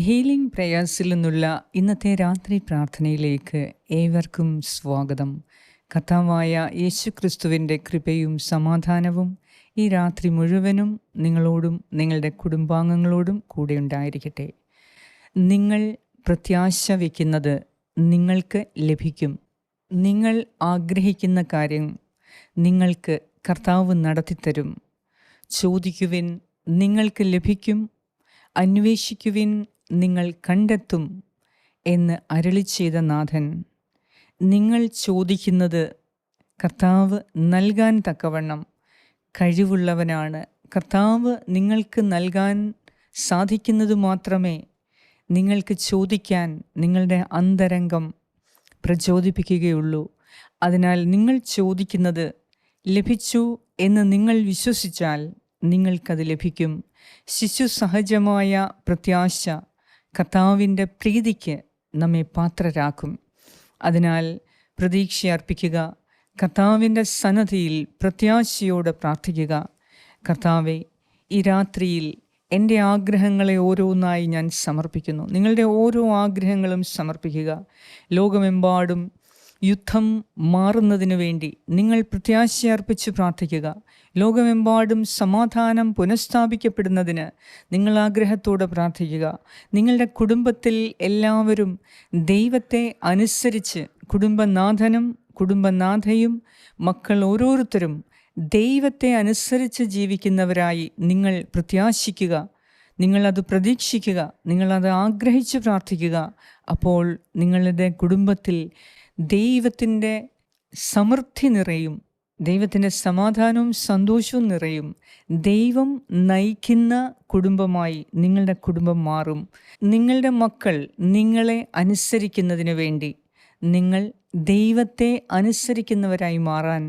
Healing പ്രേയേഴ്സിൽ നിന്നുള്ള ഇന്നത്തെ രാത്രി പ്രാർത്ഥനയിലേക്ക് ഏവർക്കും സ്വാഗതം. കർത്താവായ യേശുക്രിസ്തുവിൻ്റെ കൃപയും സമാധാനവും ഈ രാത്രി മുഴുവനും നിങ്ങളോടും നിങ്ങളുടെ കുടുംബാംഗങ്ങളോടും കൂടെ ഉണ്ടായിരിക്കട്ടെ. നിങ്ങൾ പ്രത്യാശ വയ്ക്കുന്നത് നിങ്ങൾക്ക് ലഭിക്കും. നിങ്ങൾ ആഗ്രഹിക്കുന്ന കാര്യം നിങ്ങൾക്ക് കർത്താവ് നടത്തിത്തരും. ചോദിക്കുവിൻ, നിങ്ങൾക്ക് ലഭിക്കും. അന്വേഷിക്കുവിൻ, നിങ്ങൾ കണ്ടെത്തും എന്ന് അരുളിച്ചെയ്ത നാഥൻ. നിങ്ങൾ ചോദിക്കുന്നത് കർത്താവ് നൽകാൻ തക്കവണ്ണം കഴിവുള്ളവനാണ്. കർത്താവ് നിങ്ങൾക്ക് നൽകാൻ സാധിക്കുന്നത് മാത്രമേ നിങ്ങൾക്ക് ചോദിക്കാൻ നിങ്ങളുടെ അന്തരംഗം പ്രചോദിപ്പിക്കുകയുള്ളൂ. അതിനാൽ നിങ്ങൾ ചോദിക്കുന്നത് ലഭിച്ചു എന്ന് നിങ്ങൾ വിശ്വസിച്ചാൽ നിങ്ങൾക്കത് ലഭിക്കും. ശിശുസഹജമായ പ്രത്യാശ കർത്താവിൻ്റെ പ്രീതിക്ക് നമ്മെ പാത്രരാക്കും. അതിനാൽ പ്രതീക്ഷയർപ്പിക്കുക. കർത്താവിൻ്റെ സന്നദ്ധിയിൽ പ്രത്യാശയോടെ പ്രാർത്ഥിക്കുക. കർത്താവെ, ഈ രാത്രിയിൽ എൻ്റെ ആഗ്രഹങ്ങളെ ഓരോന്നായി ഞാൻ സമർപ്പിക്കുന്നു. നിങ്ങളുടെ ഓരോ ആഗ്രഹങ്ങളും സമർപ്പിക്കുക. ലോകമെമ്പാടും യുദ്ധം മാറുന്നതിന് വേണ്ടി നിങ്ങൾ പ്രത്യാശയർപ്പിച്ച് പ്രാർത്ഥിക്കുക. ലോകമെമ്പാടും സമാധാനം പുനഃസ്ഥാപിക്കപ്പെടുന്നതിന് നിങ്ങൾ ആഗ്രഹത്തോടെ പ്രാർത്ഥിക്കുക. നിങ്ങളുടെ കുടുംബത്തിൽ എല്ലാവരും ദൈവത്തെ അനുസരിച്ച്, കുടുംബനാഥനും കുടുംബനാഥയും മക്കൾ ഓരോരുത്തരും ദൈവത്തെ അനുസരിച്ച് ജീവിക്കുന്നവരായി നിങ്ങൾ പ്രത്യാശിക്കുക. നിങ്ങളത് പ്രതീക്ഷിക്കുക. നിങ്ങളത് ആഗ്രഹിച്ച് പ്രാർത്ഥിക്കുക. അപ്പോൾ നിങ്ങളുടെ കുടുംബത്തിൽ ദൈവത്തിൻ്റെ സമൃദ്ധി നിറയും. ദൈവത്തിൻ്റെ സമാധാനവും സന്തോഷവും നിറയും. ദൈവം നയിക്കുന്ന കുടുംബമായി നിങ്ങളുടെ കുടുംബം മാറും. നിങ്ങളുടെ മക്കൾ നിങ്ങളെ അനുസരിക്കുന്നതിന് വേണ്ടി നിങ്ങൾ ദൈവത്തെ അനുസരിക്കുന്നവരായി മാറാൻ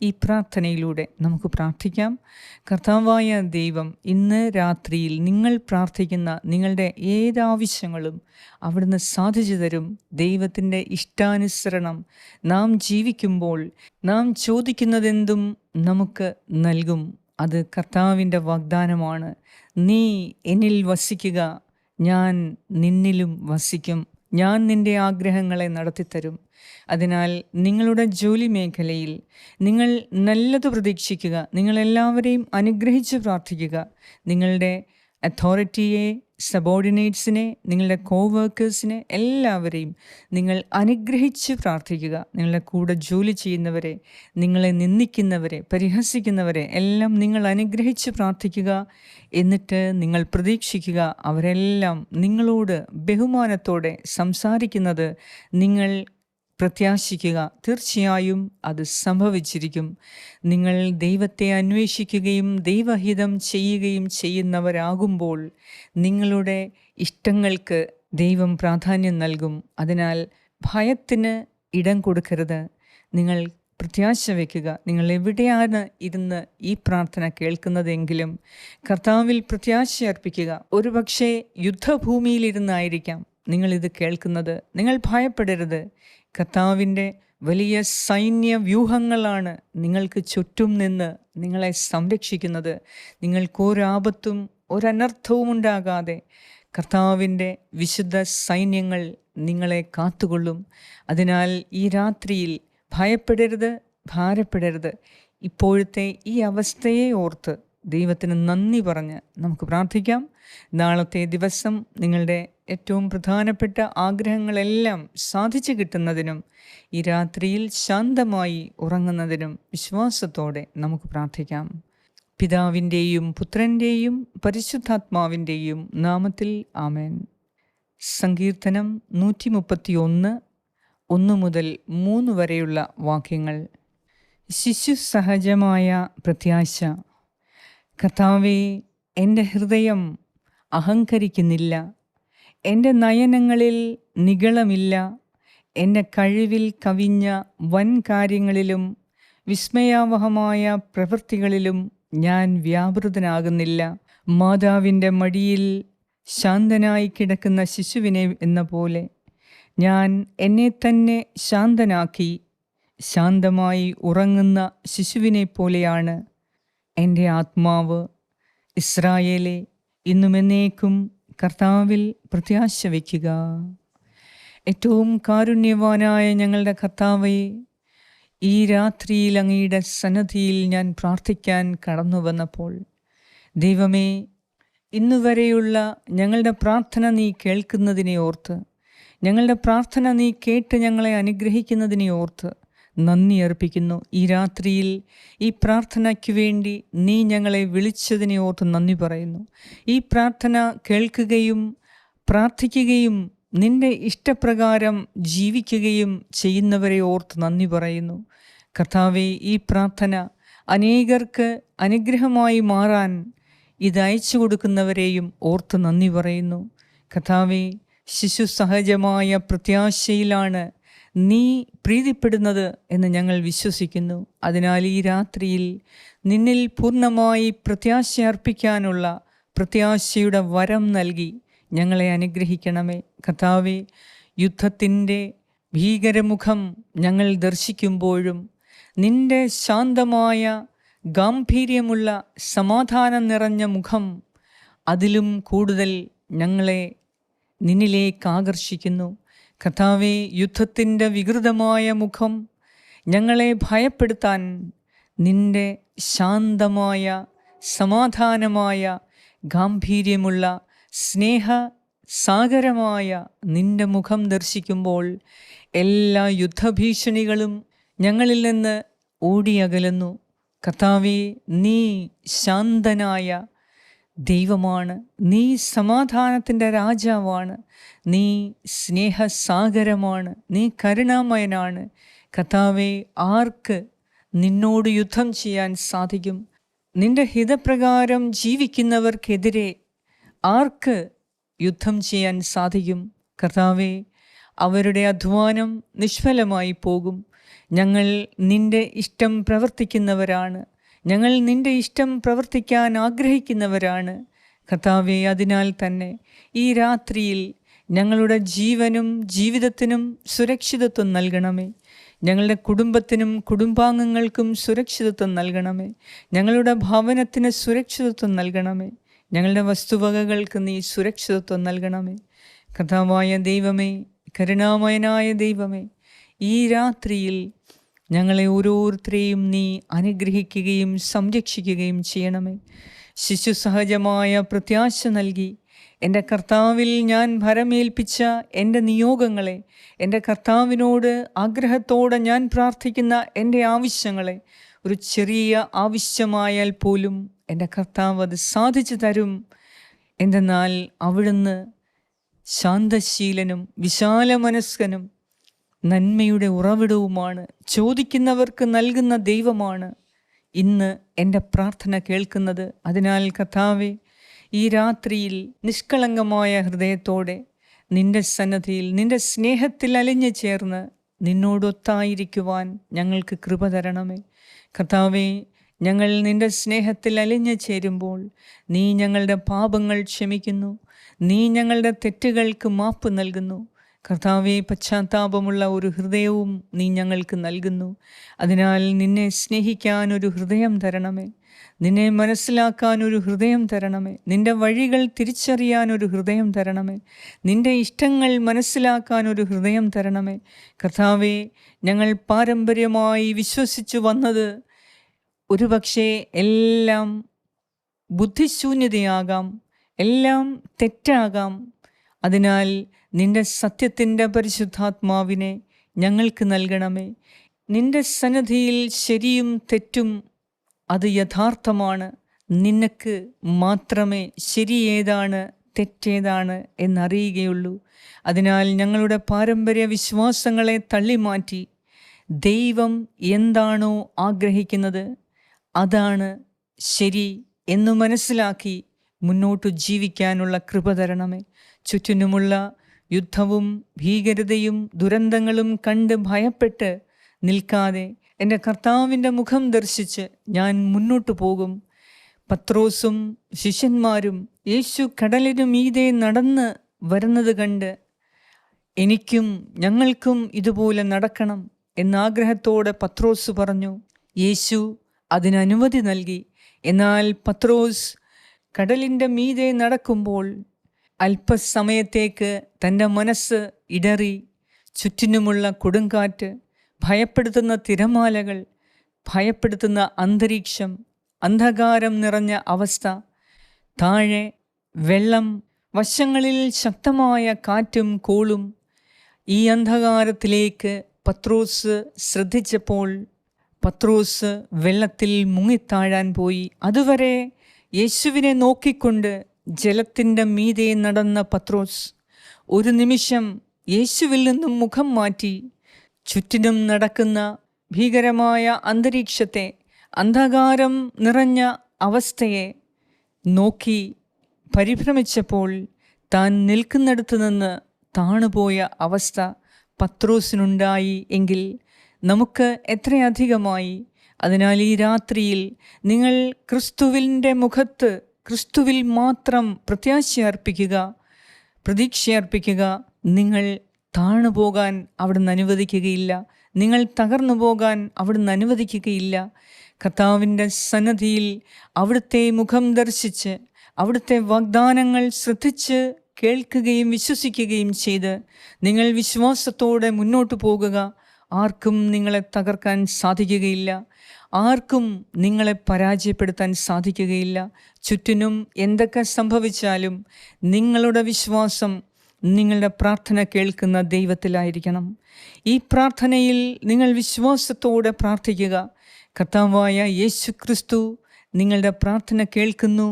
ഈ പ്രാർത്ഥനയിലൂടെ നമുക്ക് പ്രാർത്ഥിക്കാം. കർത്താവായ ദൈവം ഇന്ന് രാത്രിയിൽ നിങ്ങൾ പ്രാർത്ഥിക്കുന്ന നിങ്ങളുടെ ഏതാവശ്യങ്ങളും അവിടുന്ന് സാധിച്ചു തരും. ദൈവത്തിൻ്റെ ഇഷ്ടാനുസരണം നാം ജീവിക്കുമ്പോൾ നാം ചോദിക്കുന്നതെന്തും നമുക്ക് നൽകും. അത് കർത്താവിൻ്റെ വാഗ്ദാനമാണ്. നീ എന്നിൽ വസിക്കുക, ഞാൻ നിന്നിലും വസിക്കും. ഞാൻ നിൻ്റെ ആഗ്രഹങ്ങളെ നടത്തിത്തരും. അതിനാൽ നിങ്ങളുടെ ജോലി മേഖലയിൽ നിങ്ങൾ നല്ലത് പ്രതീക്ഷിക്കുക. നിങ്ങളെല്ലാവരെയും അനുഗ്രഹിച്ച് പ്രാർത്ഥിക്കുക. നിങ്ങളുടെ അതോറിറ്റിയെ, സബോർഡിനേറ്റ്സിനെ, നിങ്ങളുടെ കോവർക്കേഴ്സിനെ എല്ലാവരെയും നിങ്ങൾ അനുഗ്രഹിച്ച് പ്രാർത്ഥിക്കുക. നിങ്ങളുടെ കൂടെ ജോലി ചെയ്യുന്നവരെ, നിങ്ങളെ നിന്ദിക്കുന്നവരെ, പരിഹസിക്കുന്നവരെ എല്ലാം നിങ്ങൾ അനുഗ്രഹിച്ച് പ്രാർത്ഥിക്കുക. എന്നിട്ട് നിങ്ങൾ പ്രതീക്ഷിക്കുക അവരെല്ലാം നിങ്ങളോട് ബഹുമാനത്തോടെ സംസാരിക്കുന്നത് നിങ്ങൾ പ്രത്യാശിക്കുക. തീർച്ചയായും അത് സംഭവിച്ചിരിക്കും. നിങ്ങൾ ദൈവത്തെ അന്വേഷിക്കുകയും ദൈവഹിതം ചെയ്യുകയും ചെയ്യുന്നവരാകുമ്പോൾ നിങ്ങളുടെ ഇഷ്ടങ്ങൾക്ക് ദൈവം പ്രാധാന്യം നൽകും. അതിനാൽ ഭയത്തിന് ഇടം കൊടുക്കരുത്. നിങ്ങൾ പ്രത്യാശ വയ്ക്കുക. നിങ്ങൾ എവിടെയാണ് ഇരുന്ന് ഈ പ്രാർത്ഥന കേൾക്കുന്നതെങ്കിലും കർത്താവിൽ പ്രത്യാശ അർപ്പിക്കുക. ഒരുപക്ഷെ യുദ്ധഭൂമിയിലിരുന്നായിരിക്കാം നിങ്ങളിത് കേൾക്കുന്നത്. നിങ്ങൾ ഭയപ്പെടരുത്. കർത്താവിൻ്റെ വലിയ സൈന്യ വ്യൂഹങ്ങളാണ് നിങ്ങൾക്ക് ചുറ്റും നിന്ന് നിങ്ങളെ സംരക്ഷിക്കുന്നത്. നിങ്ങൾക്കൊരാപത്തും ഒരനർത്ഥവും ഉണ്ടാകാതെ കർത്താവിൻ്റെ വിശുദ്ധ സൈന്യങ്ങൾ നിങ്ങളെ കാത്തുകൊള്ളും. അതിനാൽ ഈ രാത്രിയിൽ ഭയപ്പെടരുത്, ഭാരപ്പെടരുത്. ഇപ്പോഴത്തെ ഈ അവസ്ഥയെ ഓർത്ത് ദൈവത്തിന് നന്ദി പറഞ്ഞ് നമുക്ക് പ്രാർത്ഥിക്കാം. നാളത്തെ ദിവസം നിങ്ങളുടെ ഏറ്റവും പ്രധാനപ്പെട്ട ആഗ്രഹങ്ങളെല്ലാം സാധിച്ചു കിട്ടുന്നതിനും ഈ രാത്രിയിൽ ശാന്തമായി ഉറങ്ങുന്നതിനും വിശ്വാസത്തോടെ നമുക്ക് പ്രാർത്ഥിക്കാം. പിതാവിൻ്റെയും പുത്രൻ്റെയും പരിശുദ്ധാത്മാവിൻ്റെയും നാമത്തിൽ ആമേൻ. സങ്കീർത്തനം 131 1 മുതൽ 3 വരെയുള്ള വാക്യങ്ങൾ. ശിശുസഹജമായ പ്രത്യാശ. കർത്താവേ, എൻ്റെ ഹൃദയം അഹങ്കരിക്കുന്നില്ല. എൻ്റെ നയനങ്ങളിൽ നിഗളമില്ല. എൻ്റെ കഴിവിൽ കവിഞ്ഞ വൻ കാര്യങ്ങളിലും വിസ്മയാവഹമായ പ്രവൃത്തികളിലും ഞാൻ വ്യാപൃതനാകുന്നില്ല. മാതാവിൻ്റെ മടിയിൽ ശാന്തനായി കിടക്കുന്ന ശിശുവിനെ എന്ന പോലെ ഞാൻ എന്നെ തന്നെ ശാന്തനാക്കി. ശാന്തമായി ഉറങ്ങുന്ന ശിശുവിനെ പോലെയാണ് എൻ്റെ ആത്മാവ്. ഇസ്രായേലേ, ഇന്നും എന്നേക്കും കർത്താവിൽ പ്രത്യാശ വയ്ക്കുക. ഏറ്റവും കാരുണ്യവാനായ ഞങ്ങളുടെ കർത്താവേ, ഈ രാത്രിയിൽ അങ്ങയുടെ സന്നദ്ധിയിൽ ഞാൻ പ്രാർത്ഥിക്കാൻ കടന്നു വന്നപ്പോൾ, ദൈവമേ, ഇന്നുവരെയുള്ള ഞങ്ങളുടെ പ്രാർത്ഥന നീ കേൾക്കുന്നതിനെ ഓർത്ത്, ഞങ്ങളുടെ പ്രാർത്ഥന നീ കേട്ട് ഞങ്ങളെ അനുഗ്രഹിക്കുന്നതിനെ ഓർത്ത് നന്ദി അർപ്പിക്കുന്നു. ഈ രാത്രിയിൽ ഈ പ്രാർത്ഥനയ്ക്ക് വേണ്ടി നീ ഞങ്ങളെ വിളിച്ചതിനെ ഓർത്ത് നന്ദി പറയുന്നു. ഈ പ്രാർത്ഥന കേൾക്കുകയും പ്രാർത്ഥിക്കുകയും നിന്റെ ഇഷ്ടപ്രകാരം ജീവിക്കുകയും ചെയ്യുന്നവരെ ഓർത്ത് നന്ദി പറയുന്നു. കർത്താവേ, ഈ പ്രാർത്ഥന അനേകർക്ക് അനുഗ്രഹമായി മാറാൻ ഇത് അയച്ചു കൊടുക്കുന്നവരെയും ഓർത്ത് നന്ദി പറയുന്നു. കർത്താവേ, ശിശു സഹജമായ പ്രത്യാശയിലാണ് നീ പ്രീതിപ്പെടുന്നത് എന്ന് ഞങ്ങൾ വിശ്വസിക്കുന്നു. അതിനാൽ ഈ രാത്രിയിൽ നിന്നിൽ പൂർണ്ണമായി പ്രത്യാശ അർപ്പിക്കാനുള്ള പ്രത്യാശയുടെ വരം നൽകി ഞങ്ങളെ അനുഗ്രഹിക്കണമേ. കർത്താവേ, യുദ്ധത്തിൻ്റെ ഭീകരമുഖം ഞങ്ങൾ ദർശിക്കുമ്പോഴും നിന്റെ ശാന്തമായ ഗാംഭീര്യമുള്ള സമാധാനം നിറഞ്ഞ മുഖം അതിലും കൂടുതൽ ഞങ്ങളെ നിന്നിലേക്ക് ആകർഷിക്കുന്നു. കർത്താവേ, യുദ്ധത്തിൻ്റെ വികൃതമായ മുഖം ഞങ്ങളെ ഭയപ്പെടുത്താൻ നിന്റെ ശാന്തമായ സമാധാനമായ ഗാംഭീര്യമുള്ള സ്നേഹസാഗരമായ നിന്റെ മുഖം ദർശിക്കുമ്പോൾ എല്ലാ യുദ്ധഭീഷണികളും ഞങ്ങളിൽ നിന്ന് ഓടിയകലുന്നു. കർത്താവേ, നീ ശാന്തനായ ദൈവമാണ്, നീ സമാധാനത്തിൻ്റെ രാജാവാണ്, നീ സ്നേഹസാഗരമാണ്, നീ കരുണാമയനാണ്. കർത്താവേ, ആർക്ക് നിന്നോട് യുദ്ധം ചെയ്യാൻ സാധിക്കും? നിന്റെ ഹിതപ്രകാരം ജീവിക്കുന്നവർക്കെതിരെ ആർക്ക് യുദ്ധം ചെയ്യാൻ സാധിക്കും? കർത്താവേ, അവരുടെ അധ്വാനം നിഷ്ഫലമായി പോകും. ഞങ്ങൾ നിന്റെ ഇഷ്ടം പ്രവർത്തിക്കുന്നവരാണ്, ഞങ്ങൾ നിന്റെ ഇഷ്ടം പ്രവർത്തിക്കാൻ ആഗ്രഹിക്കുന്നവരാണ്. കർത്താവേ, അതിനാൽ തന്നെ ഈ രാത്രിയിൽ ഞങ്ങളുടെ ജീവനും ജീവിതത്തിനും സുരക്ഷിതത്വം നൽകണമേ. ഞങ്ങളുടെ കുടുംബത്തിനും കുടുംബാംഗങ്ങൾക്കും സുരക്ഷിതത്വം നൽകണമേ. ഞങ്ങളുടെ ഭവനത്തിന് സുരക്ഷിതത്വം നൽകണമേ. ഞങ്ങളുടെ വസ്തുവകകൾക്ക് നീ സുരക്ഷിതത്വം നൽകണമേ. കർത്താവായ ദൈവമേ, കരുണാമയനായ ദൈവമേ, ഈ രാത്രിയിൽ ഞങ്ങളെ ഓരോരുത്തരെയും നീ അനുഗ്രഹിക്കുകയും സംരക്ഷിക്കുകയും ചെയ്യണമേ. ശിശു സഹജമായ പ്രത്യാശ നൽകി എൻ്റെ കർത്താവിൽ ഞാൻ ഭരമേൽപ്പിച്ച എൻ്റെ നിയോഗങ്ങളെ, എൻ്റെ കർത്താവിനോട് ആഗ്രഹത്തോടെ ഞാൻ പ്രാർത്ഥിക്കുന്ന എൻ്റെ ആവശ്യങ്ങളെ, ഒരു ചെറിയ ആവശ്യമായാൽ പോലും എൻ്റെ കർത്താവ് അത് സാധിച്ചു തരും. എന്തെന്നാൽ അവിടുന്ന് ശാന്തശീലനും വിശാലമനസ്കനും നന്മയുടെ ഉറവിടവുമാണ്, ചോദിക്കുന്നവർക്ക് നൽകുന്ന ദൈവമാണ്. ഇന്ന് എൻ്റെ പ്രാർത്ഥന കേൾക്കുന്നത്. അതിനാൽ കർത്താവേ, ഈ രാത്രിയിൽ നിഷ്കളങ്കമായ ഹൃദയത്തോടെ നിൻ്റെ സന്നദ്ധിയിൽ നിൻ്റെ സ്നേഹത്തിൽ അലിഞ്ഞു ചേർന്ന് നിന്നോടൊത്തായിരിക്കുവാൻ ഞങ്ങൾക്ക് കൃപ തരണമേ. കർത്താവേ, ഞങ്ങൾ നിൻ്റെ സ്നേഹത്തിൽ അലിഞ്ഞു ചേരുമ്പോൾ നീ ഞങ്ങളുടെ പാപങ്ങൾ ക്ഷമിക്കുന്നു, നീ ഞങ്ങളുടെ തെറ്റുകൾക്ക് മാപ്പ് നൽകുന്നു. കർത്താവേ, പശ്ചാത്താപമുള്ള ഒരു ഹൃദയവും നീ ഞങ്ങൾക്ക് നൽകുന്നു. അതിനാൽ നിന്നെ സ്നേഹിക്കാൻ ഒരു ഹൃദയം തരണമേ, നിന്നെ മനസ്സിലാക്കാൻ ഒരു ഹൃദയം തരണമേ, നിൻ്റെ വഴികൾ തിരിച്ചറിയാൻ ഒരു ഹൃദയം തരണമേ, നിൻ്റെ ഇഷ്ടങ്ങൾ മനസ്സിലാക്കാൻ ഒരു ഹൃദയം തരണമേ. കർത്താവേ, ഞങ്ങൾ പാരമ്പര്യമായി വിശ്വസിച്ചു വന്നത് ഒരുപക്ഷെ എല്ലാം ബുദ്ധിശൂന്യതയാകാം, എല്ലാം തെറ്റാകാം. അതിനാൽ നിൻ്റെ സത്യത്തിൻ്റെ പരിശുദ്ധാത്മാവിനെ ഞങ്ങൾക്ക് നൽകണമേ. നിൻ്റെ സന്നിധിയിൽ ശരിയും തെറ്റും അത് യഥാർത്ഥമാണ്. നിനക്ക് മാത്രമേ ശരി ഏതാണ് തെറ്റേതാണ് എന്നറിയുകയുള്ളൂ. അതിനാൽ ഞങ്ങളുടെ പാരമ്പര്യ വിശ്വാസങ്ങളെ തള്ളിമാറ്റി ദൈവം എന്താണോ ആഗ്രഹിക്കുന്നത് അതാണ് ശരി എന്നു മനസ്സിലാക്കി മുന്നോട്ടു ജീവിക്കാനുള്ള കൃപ തരണമേ. ചുറ്റിനുമുള്ള യുദ്ധവും ഭീകരതയും ദുരന്തങ്ങളും കണ്ട് ഭയപ്പെട്ട് നിൽക്കാതെ എൻ്റെ കർത്താവിൻ്റെ മുഖം ദർശിച്ച് ഞാൻ മുന്നോട്ടു പോകും. പത്രോസും ശിഷ്യന്മാരും യേശു കടലിനു മീതെ നടന്ന് വരുന്നത് കണ്ട് എനിക്കും ഞങ്ങൾക്കും ഇതുപോലെ നടക്കണം എന്നാഗ്രഹത്തോടെ പത്രോസ് പറഞ്ഞു. യേശു അതിനനുമതി നൽകി. എന്നാൽ പത്രോസ് കടലിൻ്റെ മീതെ നടക്കുമ്പോൾ അല്പസമയത്തേക്ക് തൻ്റെ മനസ്സ് ഇടറി. ചുറ്റിനുമുള്ള കൊടുങ്കാറ്റ്, ഭയപ്പെടുത്തുന്ന തിരമാലകൾ, ഭയപ്പെടുത്തുന്ന അന്തരീക്ഷം, അന്ധകാരം നിറഞ്ഞ അവസ്ഥ, താഴെ വെള്ളം, വശങ്ങളിൽ ശക്തമായ കാറ്റും കോളും. ഈ അന്ധകാരത്തിലേക്ക് പത്രോസ് ശ്രദ്ധിച്ചപ്പോൾ പത്രോസ് വെള്ളത്തിൽ മുങ്ങിത്താഴാൻ പോയി. അതുവരെ യേശുവിനെ നോക്കിക്കൊണ്ട് ജലത്തിൻ്റെ മീതെ നടന്ന പത്രോസ് ഒരു നിമിഷം യേശുവിൽ നിന്നും മുഖം മാറ്റി ചുറ്റിനും നടക്കുന്ന ഭീകരമായ അന്തരീക്ഷത്തെ, അന്ധകാരം നിറഞ്ഞ അവസ്ഥയെ നോക്കി പരിഭ്രമിച്ചപ്പോൾ താൻ നിൽക്കുന്നിടത്ത് നിന്ന് താണുപോയ അവസ്ഥ പത്രോസിനുണ്ടായി എങ്കിൽ നമുക്ക് എത്രയധികമായി. അതിനാൽ ഈ രാത്രിയിൽ നിങ്ങൾ ക്രിസ്തുവിൻ്റെ മുഖത്ത്, ക്രിസ്തുവിൽ മാത്രം പ്രതീക്ഷയർപ്പിക്കുക. നിങ്ങൾ താണുപോകാൻ അവിടുന്ന് അനുവദിക്കുകയില്ല. നിങ്ങൾ തകർന്നു പോകാൻ അവിടുന്ന് അനുവദിക്കുകയില്ല. കർത്താവിൻ്റെ സന്നിധിയിൽ അവിടുത്തെ മുഖം ദർശിച്ച് അവിടുത്തെ വാഗ്ദാനങ്ങൾ ശ്രദ്ധിച്ച് കേൾക്കുകയും വിശ്വസിക്കുകയും ചെയ്ത് നിങ്ങൾ വിശ്വാസത്തോടെ മുന്നോട്ട് പോകുക. ആർക്കും നിങ്ങളെ തകർക്കാൻ സാധിക്കുകയില്ല. ആർക്കും നിങ്ങളെ പരാജയപ്പെടുത്താൻ സാധിക്കുകയില്ല. ചുറ്റിനും എന്തൊക്കെ സംഭവിച്ചാലും നിങ്ങളുടെ വിശ്വാസം നിങ്ങളുടെ പ്രാർത്ഥന കേൾക്കുന്ന ദൈവത്തിലായിരിക്കണം. ഈ പ്രാർത്ഥനയിൽ നിങ്ങൾ വിശ്വാസത്തോടെ പ്രാർത്ഥിക്കുക. കർത്താവായ യേശു ക്രിസ്തു നിങ്ങളുടെ പ്രാർത്ഥന കേൾക്കുന്നു.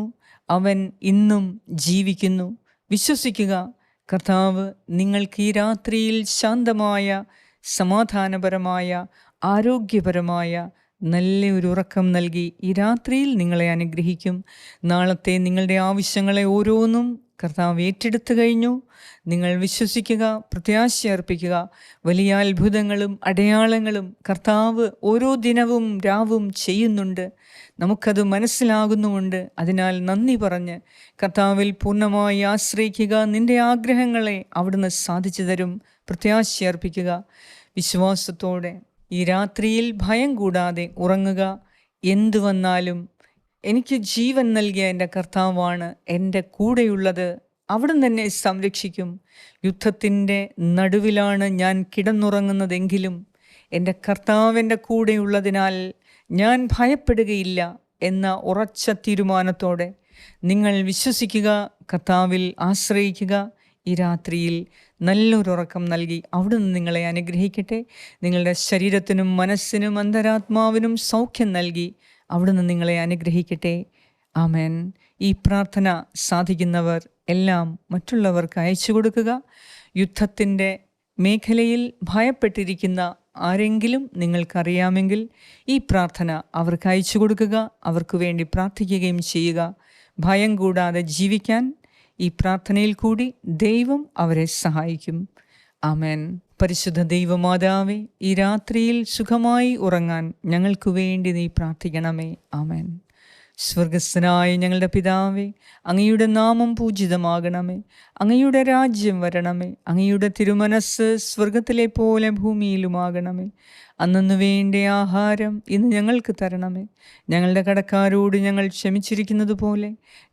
അവൻ ഇന്നും ജീവിക്കുന്നു. വിശ്വസിക്കുക. കർത്താവ് നിങ്ങൾക്ക് ഈ രാത്രിയിൽ ശാന്തമായ, സമാധാനപരമായ, ആരോഗ്യപരമായ നല്ലൊരു ഉറക്കം നൽകി ഈ രാത്രിയിൽ നിങ്ങളെ അനുഗ്രഹിക്കും. നാളത്തെ നിങ്ങളുടെ ആവശ്യങ്ങളെ ഓരോന്നും കർത്താവ് ഏറ്റെടുത്തു കഴിഞ്ഞു. നിങ്ങൾ വിശ്വസിക്കുക, പ്രത്യാശയർപ്പിക്കുക. വലിയ അത്ഭുതങ്ങളും അടയാളങ്ങളും കർത്താവ് ഓരോ ദിനവും രാവും ചെയ്യുന്നുണ്ട്. നമുക്കത് മനസ്സിലാകുന്നുമുണ്ട്. അതിനാൽ നന്ദി പറഞ്ഞ് കർത്താവിൽ പൂർണ്ണമായി ആശ്രയിക്കുക. നിൻ്റെ ആഗ്രഹങ്ങളെ അവിടുന്ന് സാധിച്ചു തരും. പ്രത്യാശയർപ്പിക്കുക. വിശ്വാസത്തോടെ ഈ രാത്രിയിൽ ഭയം കൂടാതെ ഉറങ്ങുക. എന്തു വന്നാലും എനിക്ക് ജീവൻ നൽകിയ എൻ്റെ കർത്താവാണ് എൻ്റെ കൂടെയുള്ളത്. അവിടുന്ന് എന്നെ സംരക്ഷിക്കും. യുദ്ധത്തിൻ്റെ നടുവിലാണ് ഞാൻ കിടന്നുറങ്ങുന്നതെങ്കിലും എൻ്റെ കർത്താവ് എൻ്റെ കൂടെയുള്ളതിനാൽ ഞാൻ ഭയപ്പെടുകയില്ല എന്ന ഉറച്ച തീരുമാനത്തോടെ നിങ്ങൾ വിശ്വസിക്കുക. കർത്താവിൽ ആശ്രയിക്കുക. ഈ രാത്രിയിൽ നല്ലൊരുറക്കം നൽകി അവിടുന്ന് നിങ്ങളെ അനുഗ്രഹിക്കട്ടെ. നിങ്ങളുടെ ശരീരത്തിനും മനസ്സിനും അന്തരാത്മാവിനും സൗഖ്യം നൽകി അവിടുന്ന് നിങ്ങളെ അനുഗ്രഹിക്കട്ടെ. ആമേൻ. ഈ പ്രാർത്ഥന സാധിക്കുന്നവർ എല്ലാം മറ്റുള്ളവർക്ക് അയച്ചു കൊടുക്കുക. യുദ്ധത്തിൻ്റെ മേഖലയിൽ ഭയപ്പെട്ടിരിക്കുന്ന ആരെങ്കിലും നിങ്ങൾക്കറിയാമെങ്കിൽ ഈ പ്രാർത്ഥന അവർക്ക് അയച്ചു കൊടുക്കുക. അവർക്ക് വേണ്ടി പ്രാർത്ഥിക്കുകയും ചെയ്യുക. ഭയം കൂടാതെ ജീവിക്കാൻ ഈ പ്രാർത്ഥനയിൽ കൂടി ദൈവം അവരെ സഹായിക്കും. ആമേൻ. പരിശുദ്ധ ദൈവമാതാവേ, ഈ രാത്രിയിൽ സുഖമായി ഉറങ്ങാൻ ഞങ്ങൾക്ക് വേണ്ടി നീ പ്രാർത്ഥിക്കണമേ. ആമേൻ. സ്വർഗസ്ഥനായ ഞങ്ങളുടെ പിതാവേ, അങ്ങയുടെ നാമം പൂജിതമാകണമേ. അങ്ങയുടെ രാജ്യം വരണമേ. അങ്ങയുടെ തിരുമനസ്സ് സ്വർഗത്തിലെ പോലെ ഭൂമിയിലുമാകണമേ. അന്നു വേണ്ട ആഹാരം ഇന്ന് ഞങ്ങൾക്ക് തരണമേ. ഞങ്ങളുടെ കടക്കാരോട് ഞങ്ങൾ ക്ഷമിച്ചിരിക്കുന്നത് പോലെ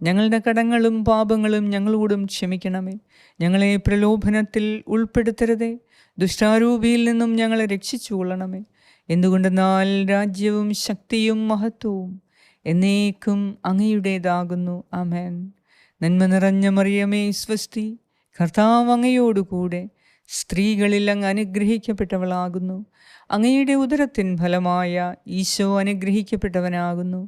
ഞങ്ങളുടെ കടങ്ങളും പാപങ്ങളും ഞങ്ങളോടും ക്ഷമിക്കണമേ. ഞങ്ങളെ പ്രലോഭനത്തിൽ ഉൾപ്പെടുത്തരുതേ. ദുഷ്ടാരൂപിയിൽ നിന്നും ഞങ്ങളെ രക്ഷിച്ചുകൊള്ളണമേ. എന്തുകൊണ്ടെന്നാൽ രാജ്യവും ശക്തിയും മഹത്വവും എന്നേക്കും അങ്ങയുടേതാകുന്നു. ആമേൻ. നന്മ നിറഞ്ഞ മറിയമേ സ്വസ്തി, കർത്താവ് അങ്ങയോടുകൂടെ സ്ത്രീകളിൽ അങ്ങ് അനുഗ്രഹിക്കപ്പെട്ടവളാകുന്നു. അങ്ങയുടെ ഉദരത്തിൻ ഫലമായ ഈശോ അനുഗ്രഹിക്കപ്പെട്ടവനാകുന്നു.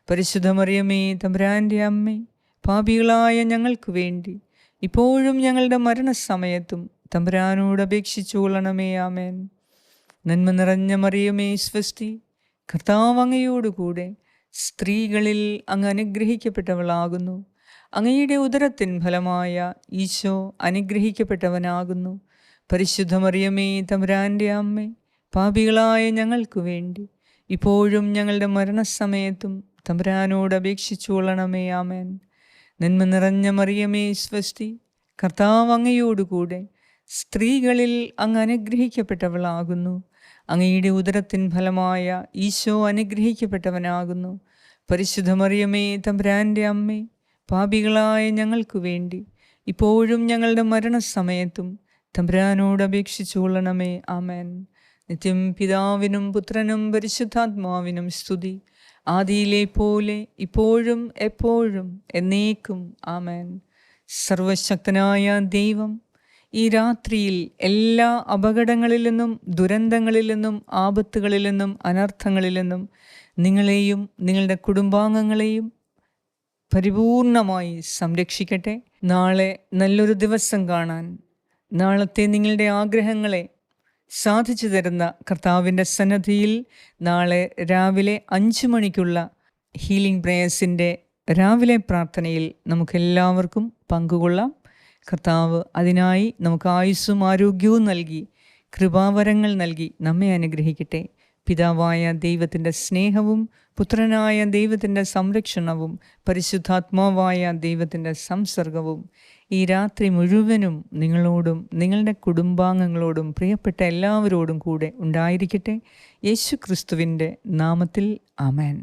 പരിശുദ്ധ മറിയമേ, തമ്പുരാൻ്റെ അമ്മേ, പാപികളായ ഞങ്ങൾക്ക് വേണ്ടി ഇപ്പോഴും ഞങ്ങളുടെ മരണസമയത്തും തമ്പുരാനോട് അപേക്ഷിച്ചു കൊള്ളണമേ. ആമേൻ. നന്മ നിറഞ്ഞ മറിയമേ സ്വസ്തി, കർത്താവ് അങ്ങയോടുകൂടെ സ്ത്രീകളിൽ അങ്ങ് അനുഗ്രഹിക്കപ്പെട്ടവളാകുന്നു. അങ്ങയുടെ ഉദരത്തിൻ ഫലമായ ഈശോ അനുഗ്രഹിക്കപ്പെട്ടവനാകുന്നു. പരിശുദ്ധ മറിയമേ, തമ്പുരാൻ്റെ അമ്മേ, പാപികളായ ഞങ്ങൾക്ക് വേണ്ടി ഇപ്പോഴും ഞങ്ങളുടെ മരണസമയത്തും തമ്പുരാനോട് അപേക്ഷിച്ചു കൊള്ളണമേ. ആമേൻ. നന്മ നിറഞ്ഞ മറിയമേ സ്വസ്തി, കർത്താവ് അങ്ങയോടുകൂടെ സ്ത്രീകളിൽ അങ്ങ് അനുഗ്രഹിക്കപ്പെട്ടവളാകുന്നു. അങ്ങയുടെ ഉദരത്തിൻ ഫലമായ ഈശോ അനുഗ്രഹിക്കപ്പെട്ടവനാകുന്നു. പരിശുദ്ധ മറിയമേ, തമ്പുരാൻ്റെ അമ്മേ, പാപികളായ ഞങ്ങൾക്ക് വേണ്ടി ഇപ്പോഴും ഞങ്ങളുടെ മരണസമയത്തും തമ്പുരാനോട് അപേക്ഷിച്ചു കൊള്ളണമേ. ആമേൻ. നിത്യം പിതാവിനും പുത്രനും പരിശുദ്ധാത്മാവിനും സ്തുതി, ആദിയിലെ പോലെ ഇപ്പോഴും എപ്പോഴും എന്നേക്കും. ആമേൻ. സർവശക്തനായ ദൈവം ഈ രാത്രിയിൽ എല്ലാ അപകടങ്ങളിൽ നിന്നും, ദുരന്തങ്ങളിൽ നിന്നും, ആപത്തുകളിൽ നിന്നും, അനർത്ഥങ്ങളിൽ നിന്നും നിങ്ങളെയും നിങ്ങളുടെ കുടുംബാംഗങ്ങളെയും പരിപൂർണമായി സംരക്ഷിക്കട്ടെ. നാളെ നല്ലൊരു ദിവസം കാണാൻ, നാളത്തെ നിങ്ങളുടെ ആഗ്രഹങ്ങളെ സാധിച്ചു തരുന്ന കർത്താവിൻ്റെ സന്നിധിയിൽ നാളെ രാവിലെ 5 മണിക്കുള്ള ഹീലിംഗ് പ്രേയേഴ്സിൻ്റെ രാവിലെ പ്രാർത്ഥനയിൽ നമുക്കെല്ലാവർക്കും പങ്കുകൊള്ളാം. കർത്താവ് അതിനായി നമുക്ക് ആയുസ്സും ആരോഗ്യവും നൽകി, കൃപാവരങ്ങൾ നൽകി നമ്മെ അനുഗ്രഹിക്കട്ടെ. പിതാവായ ദൈവത്തിൻ്റെ സ്നേഹവും പുത്രനായ ദൈവത്തിൻ്റെ സംരക്ഷണവും പരിശുദ്ധാത്മാവായ ദൈവത്തിൻ്റെ സംസർഗവും ഈ രാത്രി മുഴുവനും നിങ്ങളോടും നിങ്ങളുടെ കുടുംബാംഗങ്ങളോടും പ്രിയപ്പെട്ട എല്ലാവരോടും കൂടെ ഉണ്ടായിരിക്കട്ടെ. യേശു ക്രിസ്തുവിൻ്റെ നാമത്തിൽ ആമേൻ.